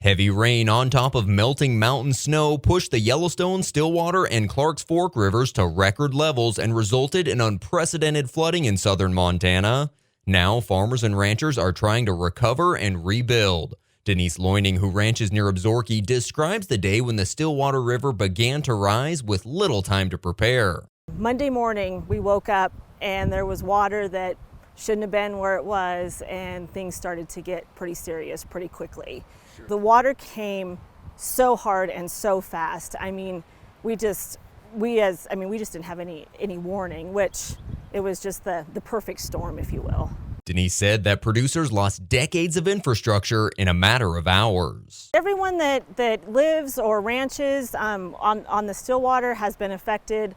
Heavy rain on top of melting mountain snow pushed the Yellowstone, Stillwater, and Clarks Fork rivers to record levels and resulted in unprecedented flooding in southern Montana. Now, farmers and ranchers are trying to recover and rebuild. Denise Loining, who ranches near Absaroka, describes the day when the Stillwater River began to rise with little time to prepare. Monday morning, we woke up and there was water that shouldn't have been where it was, and things started to get pretty serious pretty quickly. Sure. The water came so hard and so fast. I mean, we just didn't have any warning, which it was just the perfect storm, if you will. Denise said that producers lost decades of infrastructure in a matter of hours. Everyone that lives or ranches on the Stillwater has been affected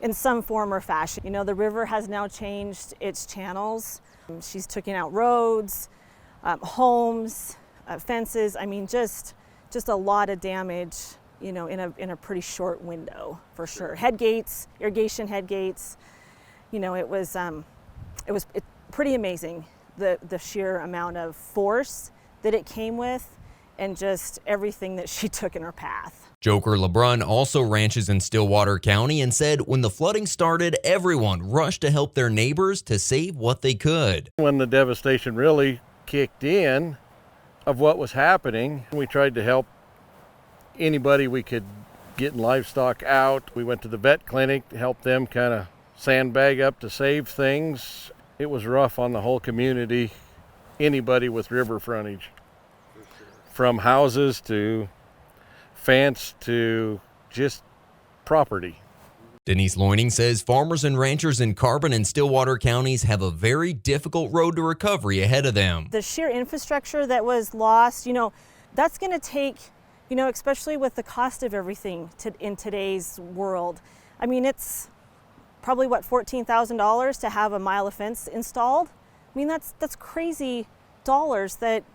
in some form or fashion. You know, the river has now changed its channels. She's taken out roads, homes, fences. I mean, just a lot of damage, you know, in a pretty short window, for sure. Head gates, irrigation head gates. You know, it was pretty amazing, the sheer amount of force that it came with and just everything that she took in her path. Joker LeBrun also ranches in Stillwater County and said when the flooding started, everyone rushed to help their neighbors to save what they could. When the devastation really kicked in of what was happening, we tried to help anybody we could get livestock out. We went to the vet clinic to help them kind of sandbag up to save things. It was rough on the whole community, anybody with river frontage, from houses to fence to just property. Denise Loining says farmers and ranchers in Carbon and Stillwater counties have a very difficult road to recovery ahead of them. The sheer infrastructure that was lost, you know, that's going to take, you know, especially with the cost of everything in today's world. I mean, it's probably $14,000 to have a mile of fence installed. I mean, that's crazy dollars that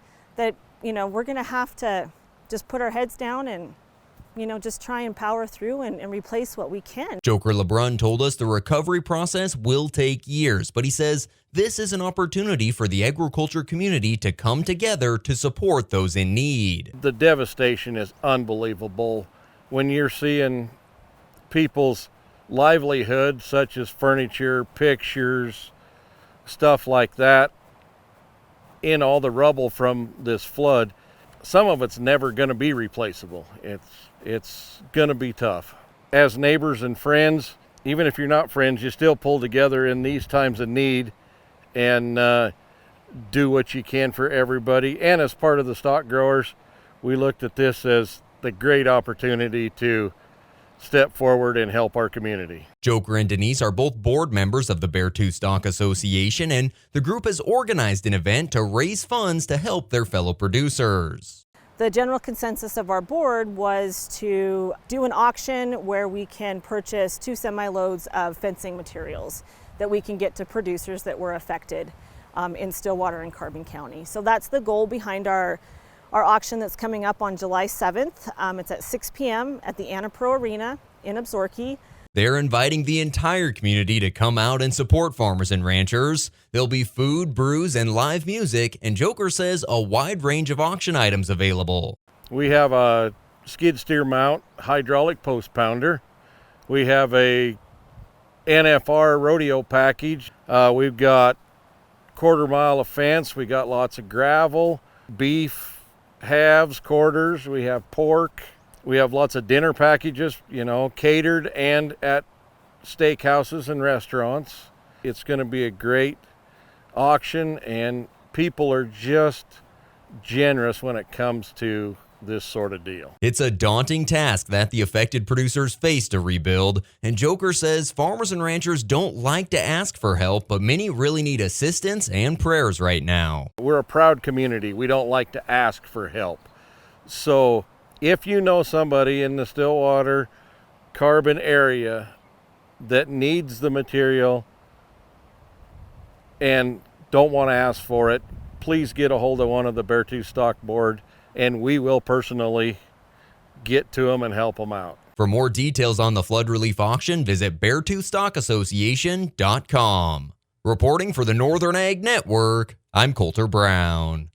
you know, we're going to have to just put our heads down and, you know, just try and power through and replace what we can. Joker LeBrun told us the recovery process will take years, but he says this is an opportunity for the agriculture community to come together to support those in need. The devastation is unbelievable when you're seeing people's livelihood, such as furniture, pictures, stuff like that, in all the rubble from this flood. Some of it's never going to be replaceable. It's going to be tough. As neighbors and friends, even if you're not friends, you still pull together in these times of need and do what you can for everybody. And as part of the stock growers, we looked at this as the great opportunity to step forward and help our community. Joker and Denise are both board members of the Beartooth Stock Association, and the group has organized an event to raise funds to help their fellow producers. The general consensus of our board was to do an auction where we can purchase 2 semi-loads of fencing materials that we can get to producers that were affected in Stillwater and Carbon County. So that's the goal behind our auction that's coming up on July 7th. It's at 6 p.m. at the Anapro Arena in Absaroka. They're inviting the entire community to come out and support farmers and ranchers. There'll be food, brews, and live music, and Joker says a wide range of auction items available. We have a skid steer mount hydraulic post pounder. We have a NFR rodeo package. We've got 1/4 mile of fence. We got lots of gravel, beef, halves, quarters, we have pork, we have lots of dinner packages, you know, catered and at steakhouses and restaurants. It's going to be a great auction, and people are just generous when it comes to this sort of deal. It's a daunting task that the affected producers face to rebuild, and Joker says farmers and ranchers don't like to ask for help, but many really need assistance and prayers right now. We're a proud community. We don't like to ask for help. So if you know somebody in the Stillwater Carbon area that needs the material and don't want to ask for it, please get a hold of one of the Beartooth Stock Board, and we will personally get to them and help them out. For more details on the flood relief auction, visit BeartoothStockAssociation.com. Reporting for the Northern Ag Network, I'm Coulter Brown.